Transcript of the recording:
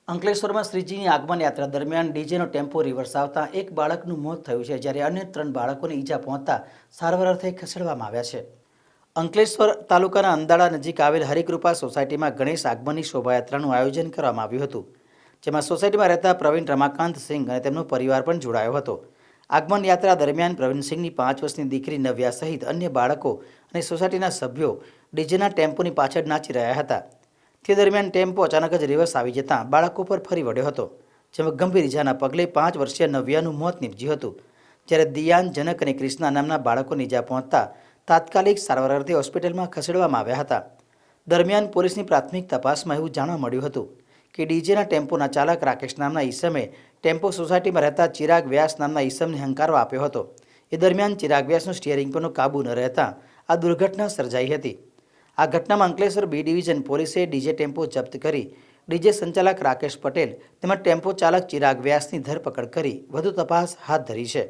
અંકલેશ્વરમાં શ્રીજીની આગમન યાત્રા દરમિયાન ડીજેનો ટેમ્પો રિવર્સ આવતા એક બાળકનું મોત થયું છે, જ્યારે અન્ય 3 બાળકોને ઈજા પહોંચતા સારવાર અર્થે ખસેડવામાં આવ્યા છે. અંકલેશ્વર તાલુકાના અંદાળા નજીક આવેલ હરિકૃપા સોસાયટીમાં ગણેશ આગમનની શોભાયાત્રાનું આયોજન કરવામાં આવ્યું હતું, જેમાં સોસાયટીમાં રહેતા પ્રવીણ રમાકાંત સિંઘ અને તેમનો પરિવાર પણ જોડાયો હતો. આગમન યાત્રા દરમિયાન પ્રવીણ સિંઘની 5 વર્ષની દીકરી નવ્યા સહિત અન્ય બાળકો અને સોસાયટીના સભ્યો ડીજેના ટેમ્પોની પાછળ નાચી રહ્યા હતા. તે દરમિયાન ટેમ્પો અચાનક જ રિવર્સ આવી જતાં બાળકો પર ફરી વળ્યો હતો, જેમાં ગંભીર ઇજાના પગલે 5 વર્ષીય નવ્યાનું મોત નીપજ્યું હતું, જ્યારે દિયાન, જનક અને ક્રિષ્ના નામના બાળકોને ઇજા પહોંચતા તાત્કાલિક સારવાર અર્થે હોસ્પિટલમાં ખસેડવામાં આવ્યા હતા. દરમિયાન પોલીસની પ્રાથમિક તપાસમાં એવું જાણવા મળ્યું હતું કે ડીજેના ટેમ્પોના ચાલક રાકેશ નામના ઈસમે ટેમ્પો સોસાયટીમાં રહેતા ચિરાગ વ્યાસ નામના ઈસમને હંકારો આપ્યો હતો. એ દરમિયાન ચિરાગ વ્યાસનો સ્ટીયરિંગ પરનો કાબુ ન રહેતા આ દુર્ઘટના સર્જાઈ હતી. આ ઘટનામાં અંકલેશ્વર બી ડિવિઝન પોલીસે ડીજે ટેમ્પો જપ્ત કરી ડીજે સંચાલક રાકેશ પટેલ તેમજ ટેમ્પો ચાલક ચિરાગ વ્યાસની ધરપકડ કરી વધુ તપાસ હાથ ધરી છે.